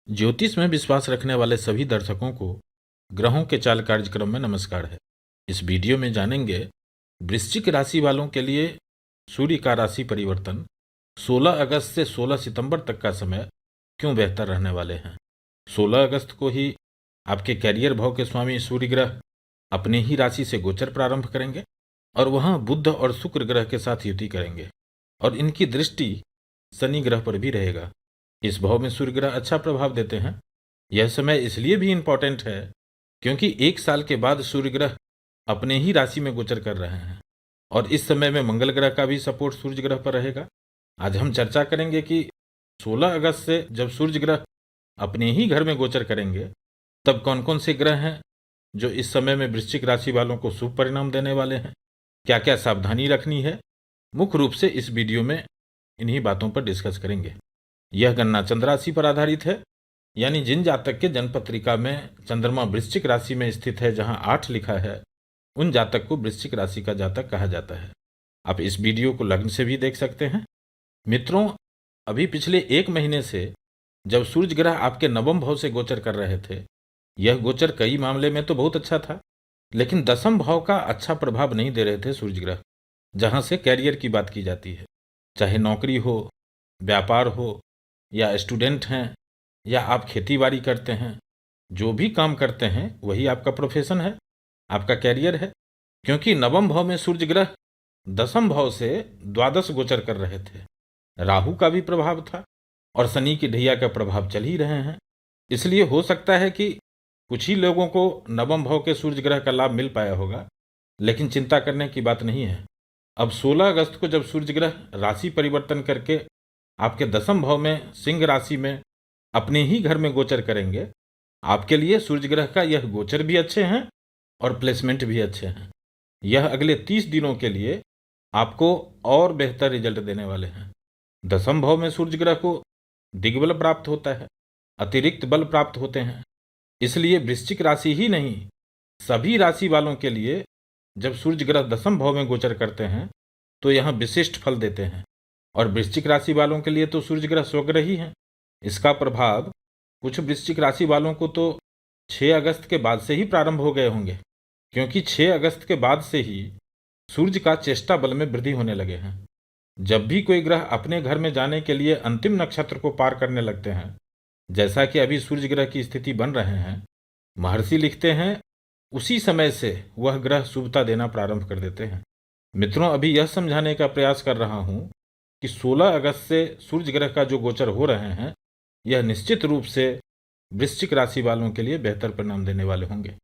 ज्योतिष में विश्वास रखने वाले सभी दर्शकों को ग्रहों के चाल कार्यक्रम में नमस्कार है। इस वीडियो में जानेंगे वृश्चिक राशि वालों के लिए सूर्य का राशि परिवर्तन 16 अगस्त से 16 सितंबर तक का समय क्यों बेहतर रहने वाले हैं। 16 अगस्त को ही आपके कैरियर भाव के स्वामी सूर्य ग्रह अपने ही राशि से गोचर प्रारंभ करेंगे और वहां बुध और शुक्र ग्रह के साथ युति करेंगे और इनकी दृष्टि शनि ग्रह पर भी रहेगा। इस भाव में सूर्य ग्रह अच्छा प्रभाव देते हैं। यह समय इसलिए भी इम्पोर्टेंट है क्योंकि एक साल के बाद सूर्य ग्रह अपने ही राशि में गोचर कर रहे हैं और इस समय में मंगल ग्रह का भी सपोर्ट सूर्य ग्रह पर रहेगा। आज हम चर्चा करेंगे कि 16 अगस्त से जब सूर्य ग्रह अपने ही घर में गोचर करेंगे तब कौन कौन से ग्रह हैं जो इस समय में वृश्चिक राशि वालों को शुभ परिणाम देने वाले हैं, क्या क्या सावधानी रखनी है। मुख्य रूप से इस वीडियो में इन्हीं बातों पर डिस्कस करेंगे। यह गणना चंद्र राशि पर आधारित है, यानी जिन जातक के जन्म पत्रिका में चंद्रमा वृश्चिक राशि में स्थित है, जहां 8 लिखा है, उन जातक को वृश्चिक राशि का जातक कहा जाता है। आप इस वीडियो को लग्न से भी देख सकते हैं। मित्रों, अभी पिछले 1 महीने से जब सूर्य ग्रह आपके नवम भाव से गोचर कर रहे थे, यह गोचर कई मामले में तो बहुत अच्छा था, लेकिन दसम भाव का अच्छा प्रभाव नहीं दे रहे थे सूर्य ग्रह, जहां से कैरियर की बात की जाती है। चाहे नौकरी हो, व्यापार हो, या स्टूडेंट हैं, या आप खेती बाड़ी करते हैं, जो भी काम करते हैं वही आपका प्रोफेशन है, आपका कैरियर है। क्योंकि नवम भाव में सूर्य ग्रह दसम भाव से द्वादश गोचर कर रहे थे, राहु का भी प्रभाव था और शनि की ढैया का प्रभाव चल ही रहे हैं। इसलिए हो सकता है कि कुछ ही लोगों को नवम भाव के सूर्य ग्रह का लाभ मिल पाया होगा, लेकिन चिंता करने की बात नहीं है। अब 16 अगस्त को जब सूर्य ग्रह राशि परिवर्तन करके आपके दसम भाव में सिंह राशि में अपने ही घर में गोचर करेंगे, आपके लिए सूर्य ग्रह का यह गोचर भी अच्छे हैं और प्लेसमेंट भी अच्छे हैं। यह अगले 30 दिनों के लिए आपको और बेहतर रिजल्ट देने वाले हैं। दसम भाव में सूर्य ग्रह को दिग्बल प्राप्त होता है, अतिरिक्त बल प्राप्त होते हैं। इसलिए वृश्चिक राशि ही नहीं, सभी राशि वालों के लिए जब सूर्य ग्रह दसम भाव में गोचर करते हैं तो यहाँ विशिष्ट फल देते हैं। और वृश्चिक राशि वालों के लिए तो सूर्य ग्रह स्वग्रह ही है। इसका प्रभाव कुछ वृश्चिक राशि वालों को तो 6 अगस्त के बाद से ही प्रारंभ हो गए होंगे, क्योंकि 6 अगस्त के बाद से ही सूर्य का चेष्टा बल में वृद्धि होने लगे हैं। जब भी कोई ग्रह अपने घर में जाने के लिए अंतिम नक्षत्र को पार करने लगते हैं, जैसा कि अभी सूर्य ग्रह की स्थिति बन रहे हैं, महर्षि लिखते हैं उसी समय से वह ग्रह शुभता देना प्रारंभ कर देते हैं। मित्रों, अभी यह समझाने का प्रयास कर रहा हूं कि 16 अगस्त से सूर्य ग्रह का जो गोचर हो रहे हैं, यह निश्चित रूप से वृश्चिक राशि वालों के लिए बेहतर परिणाम देने वाले होंगे।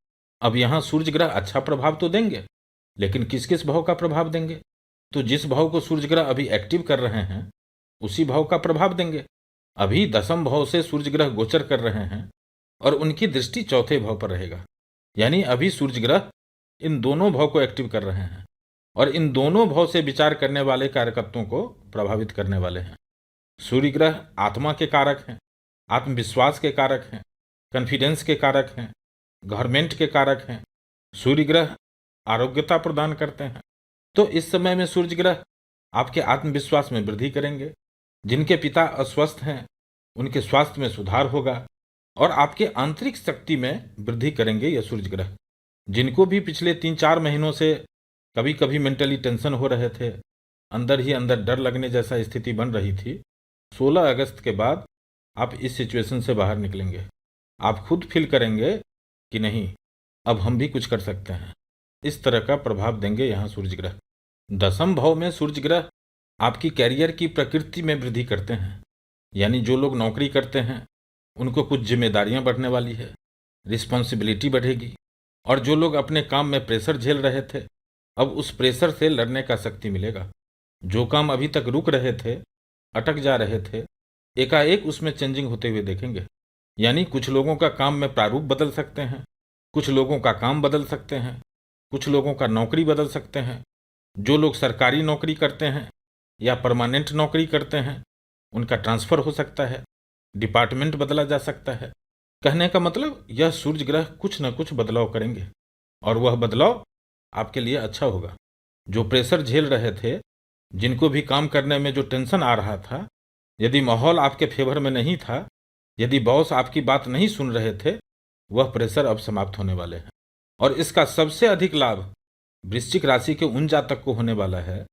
अब यहाँ सूर्य ग्रह अच्छा प्रभाव तो देंगे, लेकिन किस किस भाव का प्रभाव देंगे? तो जिस भाव को सूर्य ग्रह अभी एक्टिव कर रहे हैं उसी भाव का प्रभाव देंगे। अभी दसम भाव से सूर्य ग्रह गोचर कर रहे हैं और उनकी दृष्टि चौथे भाव पर रहेगा, यानी अभी सूर्य ग्रह इन दोनों भाव को एक्टिव कर रहे हैं और इन दोनों भाव से विचार करने वाले कारकत्वों को प्रभावित करने वाले हैं। सूर्य ग्रह आत्मा के कारक हैं, आत्मविश्वास के कारक हैं, कॉन्फिडेंस के कारक हैं, गवर्नमेंट के कारक हैं। सूर्य ग्रह आरोग्यता प्रदान करते हैं। तो इस समय में सूर्य ग्रह आपके आत्मविश्वास में वृद्धि करेंगे। जिनके पिता अस्वस्थ हैं उनके स्वास्थ्य में सुधार होगा और आपके आंतरिक शक्ति में वृद्धि करेंगे यह सूर्य ग्रह। जिनको भी पिछले 3-4 महीनों से कभी कभी मेंटली टेंशन हो रहे थे, अंदर ही अंदर डर लगने जैसा स्थिति बन रही थी, 16 अगस्त के बाद आप इस सिचुएशन से बाहर निकलेंगे। आप खुद फील करेंगे कि नहीं, अब हम भी कुछ कर सकते हैं। इस तरह का प्रभाव देंगे यहाँ सूर्य ग्रह। दसम भाव में सूर्य ग्रह आपकी कैरियर की प्रकृति में वृद्धि करते हैं, यानी जो लोग नौकरी करते हैं उनको कुछ जिम्मेदारियां बढ़ने वाली है, रिस्पॉन्सिबिलिटी बढ़ेगी। और जो लोग अपने काम में प्रेशर झेल रहे थे, अब उस प्रेशर से लड़ने का शक्ति मिलेगा। जो काम अभी तक रुक रहे थे, अटक जा रहे थे, एकाएक उसमें चेंजिंग होते हुए देखेंगे। यानी कुछ लोगों का काम में प्रारूप बदल सकते हैं, कुछ लोगों का काम बदल सकते हैं, कुछ लोगों का नौकरी बदल सकते हैं। जो लोग सरकारी नौकरी करते हैं या परमानेंट नौकरी करते हैं, उनका ट्रांसफर हो सकता है, डिपार्टमेंट बदला जा सकता है। कहने का मतलब यह सूर्य ग्रह कुछ न कुछ बदलाव करेंगे और वह बदलाव आपके लिए अच्छा होगा। जो प्रेशर झेल रहे थे, जिनको भी काम करने में जो टेंशन आ रहा था, यदि माहौल आपके फेवर में नहीं था यदि बॉस आपकी बात नहीं सुन रहे थे, वह प्रेशर अब समाप्त होने वाले हैं। और इसका सबसे अधिक लाभ वृश्चिक राशि के उन जातक को होने वाला है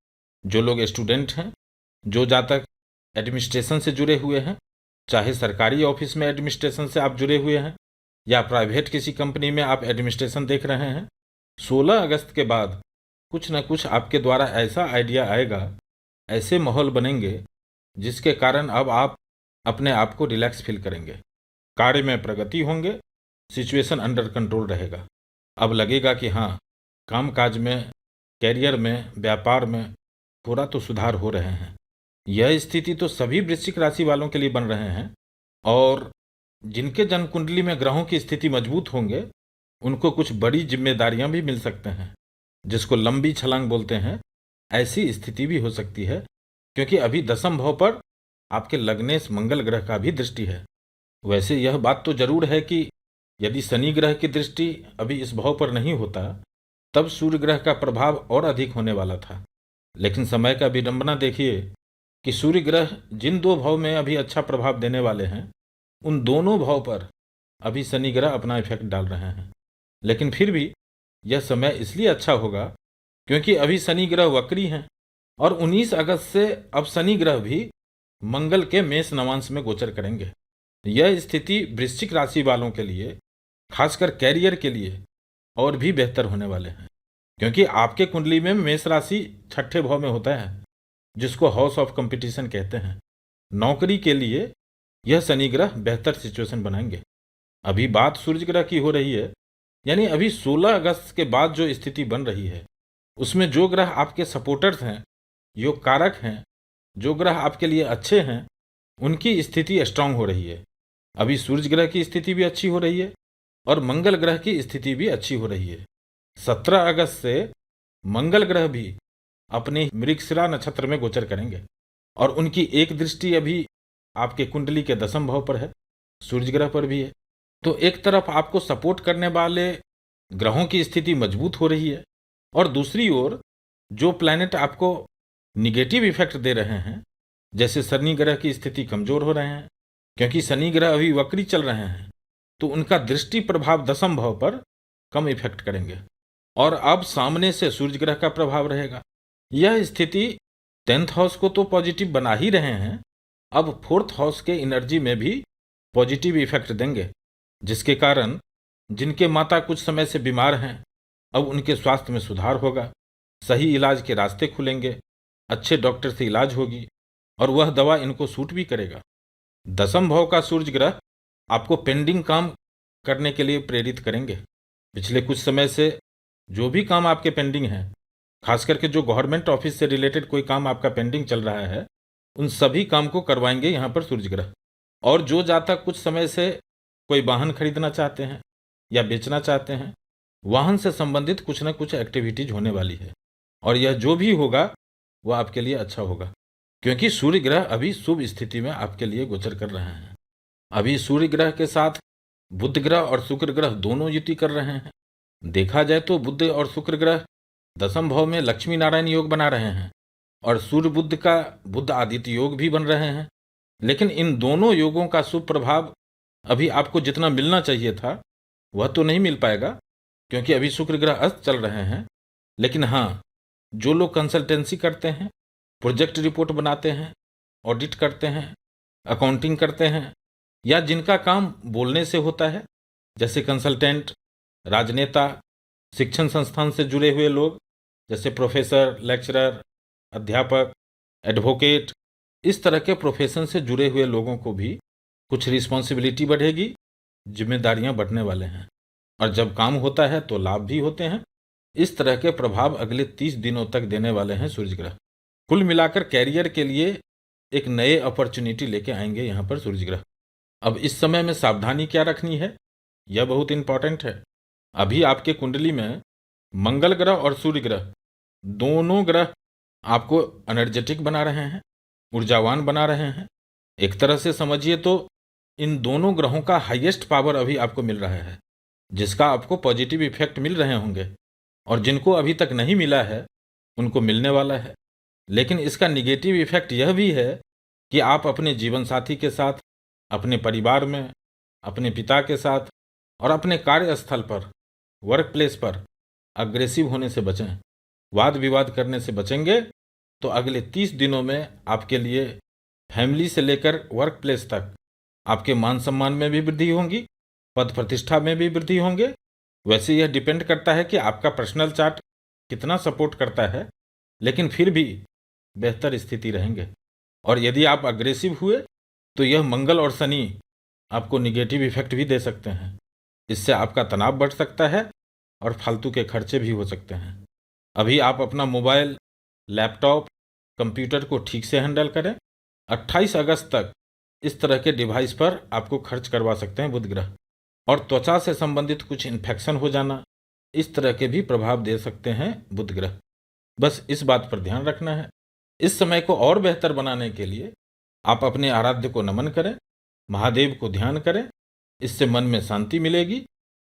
जो लोग स्टूडेंट हैं, जो जातक एडमिनिस्ट्रेशन से जुड़े हुए हैं, चाहे सरकारी ऑफिस में एडमिनिस्ट्रेशन से आप जुड़े हुए हैं या प्राइवेट किसी कंपनी में आप एडमिनिस्ट्रेशन देख रहे हैं। 16 अगस्त के बाद कुछ न कुछ आपके द्वारा ऐसा आइडिया आएगा, ऐसे माहौल बनेंगे जिसके कारण अब आप अपने आप को रिलैक्स फील करेंगे, कार्य में प्रगति होंगे, सिचुएशन अंडर कंट्रोल रहेगा। अब लगेगा कि हाँ, कामकाज में, कैरियर में, व्यापार में थोड़ा तो सुधार हो रहे हैं। यह स्थिति तो सभी वृश्चिक राशि वालों के लिए बन रहे हैं, और जिनके जन्म कुंडली में ग्रहों की स्थिति मजबूत होंगे उनको कुछ बड़ी जिम्मेदारियां भी मिल सकते हैं, जिसको लंबी छलांग बोलते हैं। ऐसी स्थिति भी हो सकती है क्योंकि अभी दसम भाव पर आपके लग्नेश मंगल ग्रह का भी दृष्टि है। वैसे यह बात तो जरूर है कि यदि शनि ग्रह की दृष्टि अभी इस भाव पर नहीं होता तब सूर्य ग्रह का प्रभाव और अधिक होने वाला था, लेकिन समय का विडंबना देखिए कि सूर्य ग्रह जिन 2 भाव में अभी अच्छा प्रभाव देने वाले हैं उन दोनों भाव पर अभी शनि ग्रह अपना इफेक्ट डाल रहे हैं। लेकिन फिर भी यह समय इसलिए अच्छा होगा क्योंकि अभी शनि ग्रह वक्री हैं और 19 अगस्त से अब शनि ग्रह भी मंगल के मेष नवांश में गोचर करेंगे। यह स्थिति वृश्चिक राशि वालों के लिए, खासकर कैरियर के लिए और भी बेहतर होने वाले हैं, क्योंकि आपके कुंडली में मेष राशि 6ठे भाव में होता है, जिसको हाउस ऑफ कंपटीशन कहते हैं। नौकरी के लिए यह शनि ग्रह बेहतर सिचुएशन बनाएंगे। अभी बात सूर्य ग्रह की हो रही है, यानी अभी 16 अगस्त के बाद जो स्थिति बन रही है उसमें जो ग्रह आपके सपोर्टर्स हैं, योग कारक हैं, जो ग्रह आपके लिए अच्छे हैं, उनकी स्थिति स्ट्रांग हो रही है। अभी सूर्य ग्रह की स्थिति भी अच्छी हो रही है और मंगल ग्रह की स्थिति भी अच्छी हो रही है। 17 अगस्त से मंगल ग्रह भी अपने मृगशिरा नक्षत्र में गोचर करेंगे और उनकी एक दृष्टि अभी आपके कुंडली के दसम भाव पर है, सूर्य ग्रह पर भी है। तो एक तरफ आपको सपोर्ट करने वाले ग्रहों की स्थिति मजबूत हो रही है और दूसरी ओर जो प्लैनेट आपको निगेटिव इफेक्ट दे रहे हैं, जैसे शनि ग्रह की स्थिति कमजोर हो रहे हैं क्योंकि शनि ग्रह अभी वक्री चल रहे हैं, तो उनका दृष्टि प्रभाव दसम भाव पर कम इफेक्ट करेंगे और अब सामने से सूर्य ग्रह का प्रभाव रहेगा। यह स्थिति 10th हाउस को तो पॉजिटिव बना ही रहे हैं, अब 4th हाउस के एनर्जी में भी पॉजिटिव इफेक्ट देंगे, जिसके कारण जिनके माता कुछ समय से बीमार हैं अब उनके स्वास्थ्य में सुधार होगा, सही इलाज के रास्ते खुलेंगे, अच्छे डॉक्टर से इलाज होगी और वह दवा इनको सूट भी करेगा। दसम भाव का सूर्य ग्रह आपको पेंडिंग काम करने के लिए प्रेरित करेंगे। पिछले कुछ समय से जो भी काम आपके पेंडिंग हैं, खास करके जो गवर्नमेंट ऑफिस से रिलेटेड कोई काम आपका पेंडिंग चल रहा है, उन सभी काम को करवाएंगे यहाँ पर सूर्य ग्रह। और जो जातक कुछ समय से कोई वाहन खरीदना चाहते हैं या बेचना चाहते हैं, वाहन से संबंधित कुछ न कुछ एक्टिविटीज होने वाली है और यह जो भी होगा वह आपके लिए अच्छा होगा, क्योंकि सूर्य ग्रह अभी शुभ स्थिति में आपके लिए गोचर कर रहे हैं। अभी सूर्य ग्रह के साथ बुध ग्रह और शुक्र ग्रह दोनों युति कर रहे हैं। देखा जाए तो बुध और शुक्र ग्रह दसम भाव में लक्ष्मी नारायण योग बना रहे हैं और सूर्य बुध का बुध आदित्य योग भी बन रहे हैं, लेकिन इन दोनों योगों का शुभ प्रभाव अभी आपको जितना मिलना चाहिए था वह तो नहीं मिल पाएगा, क्योंकि अभी शुक्र ग्रह अस्त चल रहे हैं। लेकिन हाँ, जो लोग कंसल्टेंसी करते हैं, प्रोजेक्ट रिपोर्ट बनाते हैं, ऑडिट करते हैं, अकाउंटिंग करते हैं, या जिनका काम बोलने से होता है, जैसे कंसल्टेंट, राजनेता, शिक्षण संस्थान से जुड़े हुए लोग जैसे प्रोफेसर, लेक्चरर, अध्यापक, एडवोकेट, इस तरह के प्रोफेशन से जुड़े हुए लोगों को भी कुछ रिस्पॉन्सिबिलिटी बढ़ेगी, जिम्मेदारियां बढ़ने वाले हैं और जब काम होता है तो लाभ भी होते हैं। इस तरह के प्रभाव अगले 30 दिनों तक देने वाले हैं सूर्य ग्रह। कुल मिलाकर कैरियर के लिए एक नए अपॉर्चुनिटी लेके आएंगे यहाँ पर सूर्य ग्रह। अब इस समय में सावधानी क्या रखनी है, यह बहुत इंपॉर्टेंट है। अभी आपके कुंडली में मंगल ग्रह और सूर्य ग्रह दोनों ग्रह आपको एनर्जेटिक बना रहे हैं, ऊर्जावान बना रहे हैं। एक तरह से समझिए तो इन दोनों ग्रहों का हाईएस्ट पावर अभी आपको मिल रहा है, जिसका आपको पॉजिटिव इफेक्ट मिल रहे होंगे और जिनको अभी तक नहीं मिला है उनको मिलने वाला है। लेकिन इसका निगेटिव इफेक्ट यह भी है कि आप अपने जीवन साथी के साथ, अपने परिवार में, अपने पिता के साथ और अपने कार्यस्थल पर, वर्क प्लेस पर अग्रेसिव होने से बचें। वाद विवाद करने से बचेंगे तो अगले 30 दिनों में आपके लिए फैमिली से लेकर वर्क प्लेस तक आपके मान सम्मान में भी वृद्धि होगी, पद प्रतिष्ठा में भी वृद्धि होंगे। वैसे यह डिपेंड करता है कि आपका पर्सनल चार्ट कितना सपोर्ट करता है, लेकिन फिर भी बेहतर स्थिति रहेंगे। और यदि आप अग्रेसिव हुए तो यह मंगल और शनि आपको निगेटिव इफेक्ट भी दे सकते हैं। इससे आपका तनाव बढ़ सकता है और फालतू के खर्चे भी हो सकते हैं। अभी आप अपना मोबाइल, लैपटॉप, कंप्यूटर को ठीक से हैंडल करें। 28 अगस्त तक इस तरह के डिवाइस पर आपको खर्च करवा सकते हैं बुध ग्रह। और त्वचा से संबंधित कुछ इन्फेक्शन हो जाना, इस तरह के भी प्रभाव दे सकते हैं बुध ग्रह। बस इस बात पर ध्यान रखना है। इस समय को और बेहतर बनाने के लिए आप अपने आराध्य को नमन करें, महादेव को ध्यान करें। इससे मन में शांति मिलेगी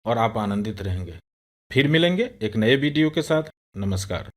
और आप आनंदित रहेंगे। फिर मिलेंगे एक नए वीडियो के साथ। नमस्कार।